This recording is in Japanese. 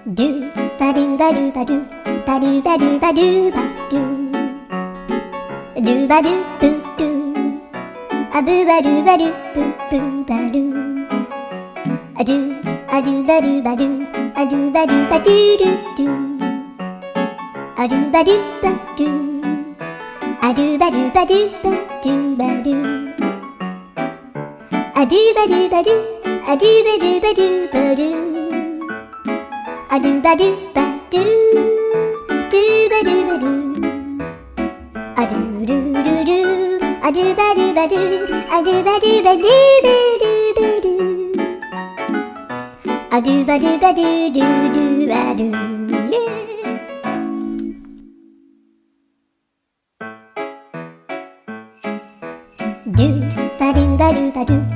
ドゥバドゥバドゥバドゥバドゥバドゥバドゥバドゥドゥバドゥブドゥアブバドゥバドゥブブバドゥアドゥアドゥバドゥバドゥアドゥバドゥバドゥドゥドゥアドゥバドゥバドゥアドゥバドゥバドゥバドゥバドゥアドゥバドゥバドゥアドゥバドゥバドゥバドゥアドゥバドゥバドゥドゥバドゥバドゥアドゥルルルアドゥバドゥバドゥアドゥバドゥバドゥバドゥバドゥアドゥバドゥバドゥドゥドゥアドゥドゥバドゥバドゥバドゥ